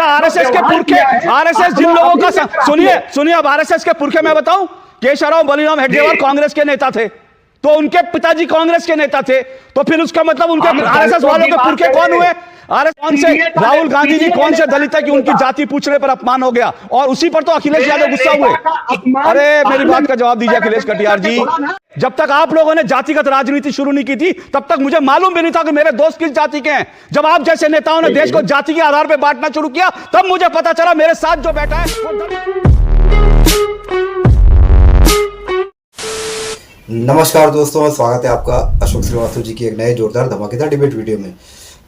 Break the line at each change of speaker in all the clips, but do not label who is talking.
RSS के पुरखे, RSS जिन लोगों का सुनिए अब आरएसएस के पुरखे मैं बताऊं, केशवराव बलिराम हेडगेवार कांग्रेस के नेता थे, तो उनके पिताजी कांग्रेस के नेता थे, तो फिर उसका मतलब उनके आरएसएस वालों के पुरखे कौन हुए? अरे कौन से राहुल गांधी जी कौन से दलित है कि उनकी जाति पूछने पर अपमान हो गया, और उसी पर तो अखिलेश यादव गुस्सा हुए। अरे मेरी बात का जवाब दीजिए अखिलेश कटियार जी, जब तक आप लोगों ने जातिगत राजनीति शुरू नहीं की थी तब तक मुझे मालूम भी नहीं था कि मेरे दोस्त किस जाति के हैं। जब आप जैसे नेताओं ने देश को जाति के आधार पर बांटना शुरू किया तब मुझे पता चला मेरे साथ जो बैठा है वो।
नमस्कार दोस्तों, स्वागत है आपका अशोक श्रीवास्तव जी की एक नए जोरदार धमाकेदार डिबेट वीडियो में।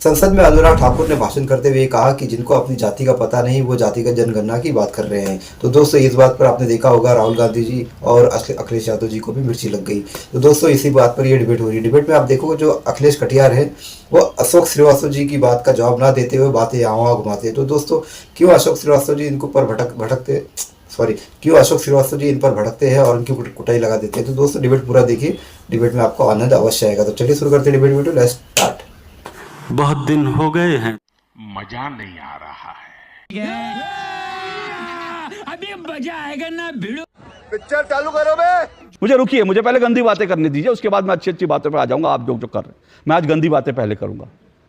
संसद में अनुराग ठाकुर ने भाषण करते हुए कहा कि जिनको अपनी जाति का पता नहीं वो जातिगत जनगणना की बात कर रहे हैं। तो दोस्तों इस बात पर आपने देखा होगा राहुल गांधी जी और अखिलेश यादव जी को भी मिर्ची लग गई। तो दोस्तों इसी बात पर ये डिबेट हो रही है। डिबेट में आप देखोगे जो अखिलेश कटियार है वो अशोक श्रीवास्तव जी की बात का जवाब ना देते हुए बातें यहाँ वहाँ घुमाते। तो दोस्तों क्यों अशोक श्रीवास्तव जी इनको पर क्यों अशोक श्रीवास्तव जी इन पर भड़कते हैं और उनकी कुटाई लगा देते हैं। तो दोस्तों डिबेट पूरा देखिए, डिबेट में आपको आनंद अवश्य आएगा। तो चलिए शुरू करते हैं डिबेट वीडियो, लेट्स स्टार्ट।
बहुत दिन हो गए हैं,
मजा नहीं आ रहा है।
अभी मजा आएगा ना भिड़ो।
पिक्चर चालू करो बे।
मुझे रुकिए, मुझे पहले गंदी बातें करने दीजिए, उसके बाद मैं अच्छी अच्छी बातों पर आ जाऊंगा। आप जो कर रहे हैं मैं आज गंदी बातें पहले करूंगा,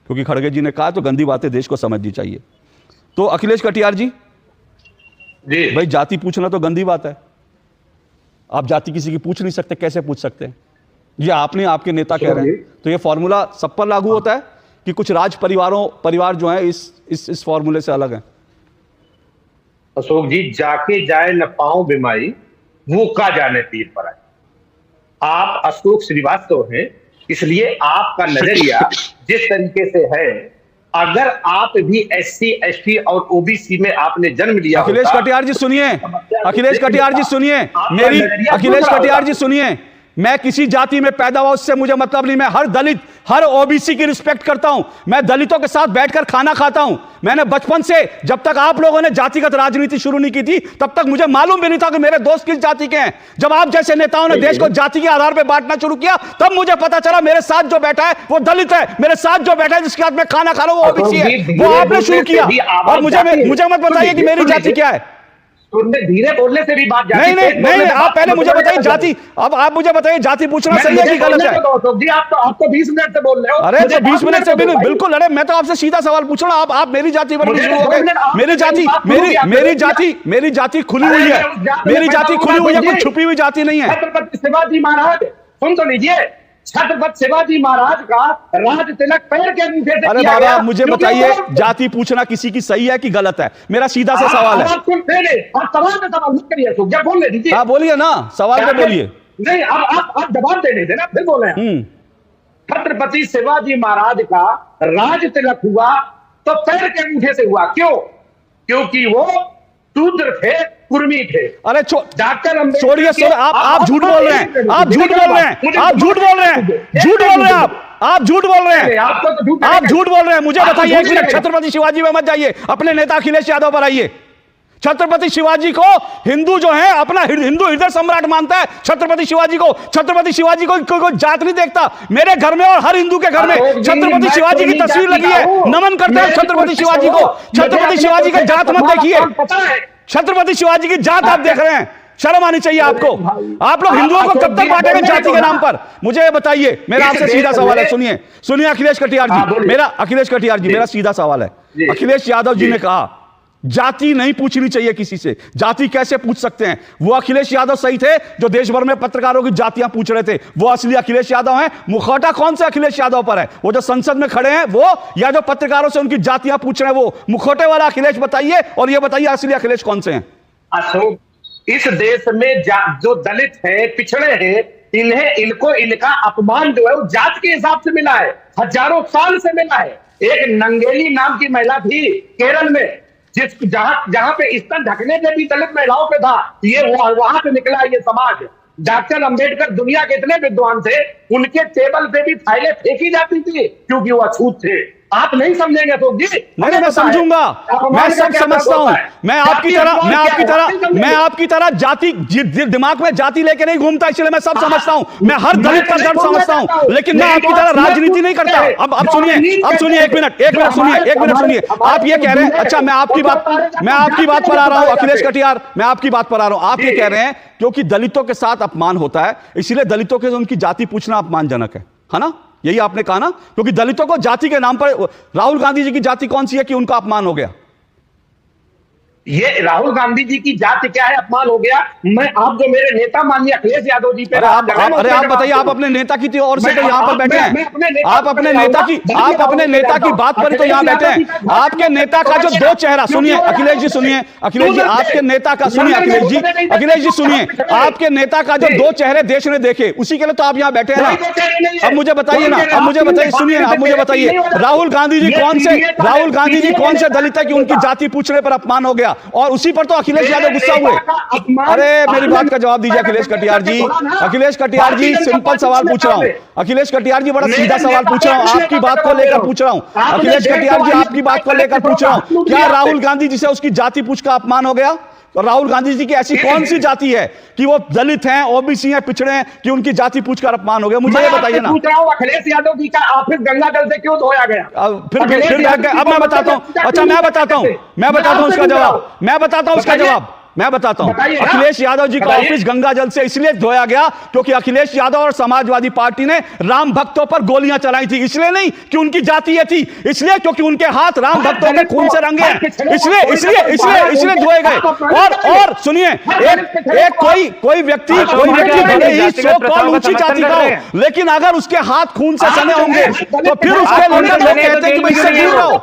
क्योंकि खड़गे जी ने कहा तो गंदी बातें देश को समझनी चाहिए। तो अखिलेश कटियार जी भाई, जाति पूछना तो गंदी बात है। आप जाति किसी की पूछ नहीं सकते, कैसे पूछ सकते हैं? ये आपने, आपके नेता कह रहे हैं, तो ये फॉर्मूला सब पर लागू होता है कि कुछ परिवार जो है इस फॉर्मूले से अलग है?
अशोक जी, जाके जाए न पाऊं बीमारी, वो का जाने पीर पर आए। आप अशोक श्रीवास्तव हैं, इसलिए आपका नजरिया जिस तरीके से है, अगर आप भी SC ST और OBC में आपने जन्म लिया।
अखिलेश कटियार जी सुनिए, अखिलेश कटियार जी सुनिए मेरी, अखिलेश कटियार जी सुनिए, मैं किसी जाति में पैदा हुआ उससे मुझे मतलब नहीं। मैं हर दलित, हर OBC की रिस्पेक्ट करता हूं। मैं दलितों के साथ बैठकर खाना खाता हूं। मैंने बचपन से, जब तक आप लोगों ने जातिगत राजनीति शुरू नहीं की थी तब तक मुझे मालूम भी नहीं था कि मेरे दोस्त किस जाति के हैं। जब आप जैसे नेताओं ने देश को जाति के आधार पर बांटना शुरू किया तब मुझे पता चला मेरे साथ जो बैठा है वो दलित है, मेरे साथ जो बैठा है जिसके साथ मैं खाना खा रहा हूं वो OBC है। वो आपने शुरू किया और मुझे मत बताइए कि मेरी जाति क्या है।
धीरे बोलने से भी बात
नहीं, आप पहले मुझे बताइए जाति, अब आप मुझे बताइए जाति पूछना सही है कि गलत है?
जी आप तो 20 मिनट से बोल रहे हो।
अरे तो 20 मिनट से बिल्कुल, अरे मैं तो आपसे सीधा सवाल पूछ रहा हूँ, आप मेरी जाति पर शुरू हो गए। मेरी जाति खुली हुई है, मेरी जाति खुली हुई है, कुछ छुपी हुई जाति नहीं है।
छत्रपति शिवाजी महाराज, सुन तो लीजिए, छत्रपति शिवाजी महाराज का राज तिलक पैर के नीचे से।
अरे बाबा मुझे बताइए जाति पूछना किसी की सही है कि गलत है? मेरा सीधा सा सवाल है।
सवाल मत करिए, जब बोल रहे दीजिए।
आप बोलिए ना, सवाल पे बोलिए।
नहीं, आप जवाब देने देना, फिर बोले। छत्रपति शिवाजी महाराज का राज तिलक हुआ तो पैर के अंगूठे से हुआ। क्यों? क्योंकि वो शूद्र थे, कुर्मी थे।
अरे
डॉक्टर
छोड़िए, आप झूठ बोल रहे हैं, आप झूठ बोल रहे हैं, आप झूठ बोल रहे हैं, झूठ बोल रहे हैं, आप झूठ बोल रहे हैं, आप झूठ बोल रहे हैं। मुझे बताइए, एक मिनट, छत्रपति शिवाजी में मत जाइए, अपने नेता अखिलेश यादव पर आइए। छत्रपति शिवाजी को हिंदू जो है अपना हिंदू हृदय सम्राट मानता है। छत्रपति शिवाजी को कोई जात नहीं देखता। मेरे घर में और हर हिंदू के घर में छत्रपति शिवाजी की तस्वीर लगी है, नमन करते हैं छत्रपति शिवाजी को। छत्रपति शिवाजी का जात मत देखिए, छत्रपति शिवाजी की जात आप देख रहे हैं, शर्म आनी चाहिए आपको। आप लोग हिंदुओं को कब तक बांटेंगे जाति के नाम पर? मुझे ये बताइए, मेरा आपसे सीधा सवाल है। सुनिए अखिलेश कटियार जी, मेरा सीधा सवाल है। अखिलेश यादव जी ने कहा जाति नहीं पूछनी चाहिए किसी से, जाति कैसे पूछ सकते हैं? वो अखिलेश यादव सही थे जो देश भर में पत्रकारों की जातियां पूछ रहे थे, वो असली अखिलेश यादव हैं। मुखौटा कौन से अखिलेश यादव पर है? वो जो संसद में खड़े हैं वो, या जो पत्रकारों से उनकी जातियां पूछ रहे हैं वो? मुखौटे वाला अखिलेश बताइए, और ये बताइए असली अखिलेश कौन से हैं?
अशोक, इस देश में जो दलित है, पिछड़े हैं, इनको इनका अपमान जो है वो जात के हिसाब से मिला है, हजारों साल से मिला है। एक नंगेली नाम की महिला थी केरल में, जहां पे स्तन ढकने पे भी दलित महिलाओं पे था, ये वहां से निकला ये समाज। डॉक्टर अंबेडकर दुनिया के इतने विद्वान थे, उनके टेबल पे भी फाइलें फेंकी जाती थी क्योंकि वो अछूत थे। आप नहीं समझेंगे तो जी
नहीं, मैं समझूंगा, मैं सब समझता हूं। मैं आपकी तरह जाति दिमाग में जाति लेके नहीं घूमता, इसलिए मैं सब समझता हूं। मैं हर दलित का दर्द समझता हूं, लेकिन मैं आपकी तरह राजनीति नहीं करता। अब सुनिए, एक मिनट सुनिए। आप ये कह रहे हैं, अच्छा मैं आपकी बात पर आ रहा हूं अखिलेश कटियार, मैं आपकी बात पर आ रहा हूं। आप ये कह रहे हैं क्योंकि दलितों के साथ अपमान होता है, इसलिए दलितों के उनकी जाति पूछना अपमानजनक है ना? यही आपने कहा ना, क्योंकि दलितों को जाति के नाम पर, राहुल गांधी जी की जाति कौन सी है कि उनका अपमान हो गया?
ये राहुल गांधी जी की जाति क्या है, अपमान हो गया? आप जो मेरे नेता माननीय अखिलेश यादव जी पे
आप बताइए, आप अपने नेता की ओर से तो यहाँ पर बैठे हैं। आप अपने नेता की बात पर तो यहाँ बैठे हैं। आपके नेता का जो दो चेहरा, सुनिए अखिलेश जी, आपके नेता का सुनिए, अखिलेश जी सुनिए, आपके नेता का जो दो चेहरे देश ने देखे, उसी के लिए तो आप यहाँ बैठे हैं ना। अब मुझे बताइए ना, सुनिए, आप मुझे बताइए, राहुल गांधी जी कौन से दलित है कि उनकी जाति पूछने पर अपमान हो गया, और उसी पर तो अखिलेश यादव गुस्सा हुए। अरे मेरी बात का जवाब दीजिए अखिलेश कटियार जी, सिंपल सवाल पूछ रहा हूं। अखिलेश कटियार जी, बड़ा सीधा सवाल पूछ रहा हूं, आपकी बात को लेकर पूछ रहा हूं। अखिलेश कटियार जी, आपकी बात को लेकर पूछ रहा हूं, क्या राहुल गांधी जी से उसकी जाति पूछ का अपमान हो गया? तो राहुल गांधी जी की ऐसी कौन सी जाति है कि वो दलित हैं, ओबीसी हैं, पिछड़े हैं, कि उनकी जाति पूछकर अपमान हो गया? मुझे ये बताइए ना।
पूछ रहा हूं अखिलेश यादव जी का ऑफिस गंगा जल से क्यों धोया गया?
फिर अब मैं बताता हूं। अच्छा मैं बताता हूं उसका जवाब। अखिलेश यादव जी का ऑफिस गंगा जल से इसलिए धोया गया क्योंकि अखिलेश यादव और समाजवादी पार्टी ने राम भक्तों पर गोलियां चलाई थी। इसलिए नहीं कि उनकी जाति ये थी, इसलिए क्योंकि उनके हाथ राम भक्तों के खून से रंगे हैं, इसलिए धोए गए। और सुनिए, एक कोई व्यक्ति भले ही 100 कौम ऊंची जाति का हो, लेकिन अगर उसके हाथ खून से सने होंगे तो फिर उसके लोग कहते हैं कि मैं इससे दूर रहो।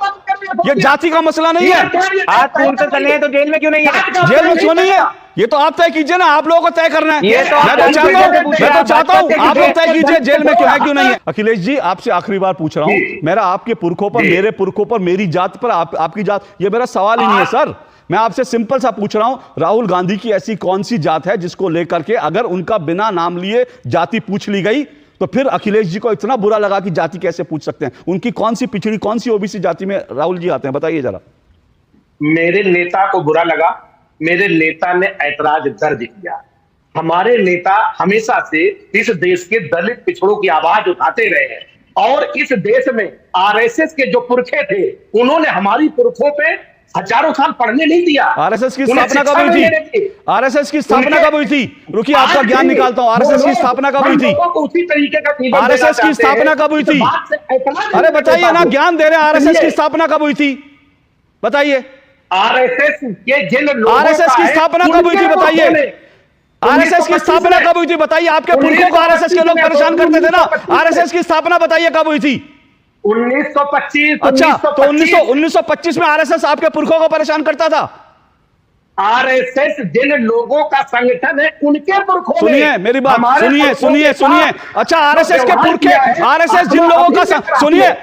ये जाति का मसला नहीं है।
हाथ खून से सने हैं तो जेल में क्यों नहीं है?
जेल में क्यों नहीं है, ये तो आप तय कीजिए ना, आप लोगों को तय करना है। मैं तो चाहता हूं आप लोग तय कीजिए जेल में क्यों है क्यों नहीं है। अखिलेश जी, आपसे आखिरी बार पूछ रहा हूं, मेरा आपके पुरखों पर, मेरे पुरखों पर, मेरी जात पर, आपकी जात, ये मेरा सवाल ही नहीं है सर। मैं आपसे सिंपल सा पूछ रहा हूं, राहुल गांधी की ऐसी कौन सी जात है जिसको लेकर के अगर उनका बिना नाम लिए जाति पूछ ली गई तो फिर अखिलेश जी को इतना बुरा लगा कि जाति कैसे पूछ सकते हैं? उनकी कौन सी पिछड़ी, कौन सी ओबीसी जाति में राहुल जी आते हैं, बताइए जरा।
मेरे नेता को बुरा लगा, मेरे नेता ने ऐतराज दर्ज किया। हमारे नेता हमेशा से इस देश के दलित पिछड़ों की आवाज उठाते रहे हैं, और इस देश में आरएसएस के जो पुरखे थे, उन्होंने हमारी पुरखों पे हजारों साल पढ़ने नहीं दिया।
आरएसएस की स्थापना कब हुई थी? आरएसएस की स्थापना कब हुई थी? रुकिए, आपका ज्ञान निकालता हूं। आरएसएस की स्थापना कब हुई थी?
उसी तरीके का
आरएसएस की स्थापना कब हुई थी? अरे बताइए ना, ज्ञान दे रहे हैं। आरएसएस की स्थापना कब हुई थी, बताइए।
आरएसएस के जिन
आरएसएस की स्थापना कब हुई थी, बताइए। आरएसएस की स्थापना कब हुई थी, बताइए। आपके पुरखों को आरएसएस के लोग परेशान करते थे ना, आरएसएस की स्थापना बताइए कब हुई थी?
1925।
अच्छा, तो 1925 में आरएसएस आपके पुरखों को परेशान करता था?
आरएसएस जिन लोगों का संगठन है, उनके पुरखों ने,
सुनिए मेरी बात, सुनिए। अच्छा, आरएसएस के पुरखे, आरएसएस जिन लोगों का,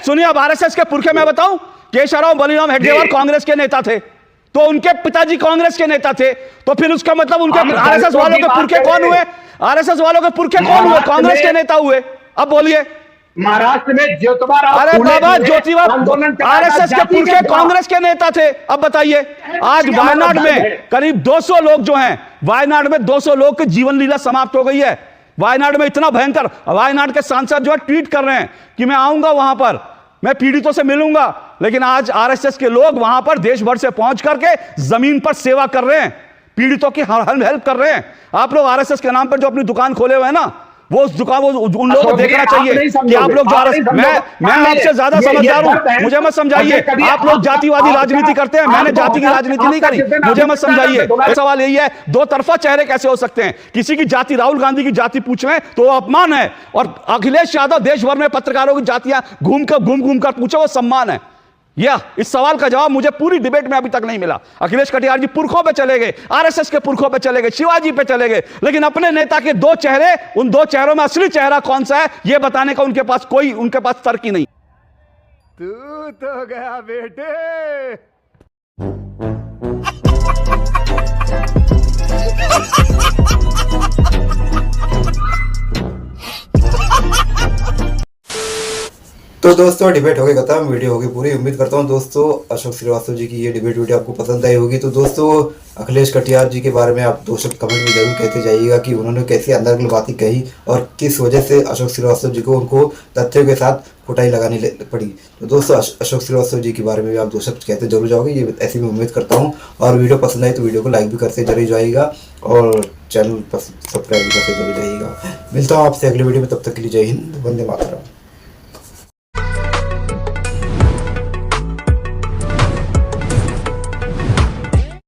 सुनिए अब आरएसएस के पुरखे मैं बताऊं, केशवराव बलिराम हेडगेवार कांग्रेस के नेता थे, तो उनके पिताजी कांग्रेस के नेता थे, तो फिर उसका मतलब उनके आरएसएस वालों के पुरखे कौन हुए? आरएसएस वालों के पुरखे कौन हुए? कांग्रेस के नेता हुए। अब बोलिए।
महाराष्ट्र में ज्योतिबा राव,
अरे बाबा, ज्योतिबा आरएसएस के पुरखे कांग्रेस के नेता थे। अब बताइए, आज वायनाड में करीब 200 लोग जो हैं, वायनाड में 200 लोग की जीवन लीला समाप्त हो गई है। वायनाड में इतना भयंकर, वायनाड के सांसद जो है ट्वीट कर रहे हैं कि मैं आऊंगा वहां पर, मैं पीड़ितों से मिलूंगा, लेकिन आज आरएसएस के लोग वहां पर देश भर से पहुंच करके जमीन पर सेवा कर रहे हैं, पीड़ितों की हेल्प कर रहे हैं। आप लोग आरएसएस के नाम पर जो अपनी दुकान खोले हुए हैं ना, वो उस दुकान, उन लोगों को देखना चाहिए कि आप लोग जो मैं आपसे ज्यादा समझदार हूं, मुझे मत समझाइए। आप लोग जातिवादी राजनीति करते हैं, मैंने जाति की राजनीति नहीं करी, मुझे मत समझाइए। सवाल यही है, दो तरफा चेहरे कैसे हो सकते हैं? किसी की जाति, राहुल गांधी की जाति पूछ रहे हैं तो वो अपमान है, और अखिलेश यादव देश भर में पत्रकारों की जातियां घूम कर पूछे, वो सम्मान है। इस सवाल का जवाब मुझे पूरी डिबेट में अभी तक नहीं मिला। अखिलेश कटियार जी पुरखों पे चले गए, आरएसएस के पुरखों पे चले गए, शिवाजी पे चले गए, लेकिन अपने नेता के दो चेहरे, उन दो चेहरों में असली चेहरा कौन सा है यह बताने का उनके पास तर्क ही नहीं।
तू तो गया बेटे।
तो दोस्तों डिबेट हो गई खत्म, वीडियो होगी पूरी। उम्मीद करता हूँ दोस्तों अशोक श्रीवास्तव जी की ये डिबेट वीडियो आपको पसंद आई होगी। तो दोस्तों अखिलेश कटियार जी के बारे में आप दो शब्द कमेंट में जरूर कहते जाइएगा कि उन्होंने कैसी अंदर बातें कही और किस वजह से अशोक श्रीवास्तव जी को उनको तथ्यों के साथ कुटाई लगानी पड़ी। तो दोस्तों अशोक श्रीवास्तव जी के बारे में भी आप दो शब्द कहते जरूर जाओगे, ये ऐसी मैं उम्मीद करता हूँ। और वीडियो पसंद आई तो वीडियो को लाइक भी करते जरूर जाइएगा और चैनल पर सब्सक्राइब भी करते जरूर जाइएगा। मिलता हूँ आपसे अगले वीडियो में, तब तक के लिए जय हिंद, वंदे मातरम।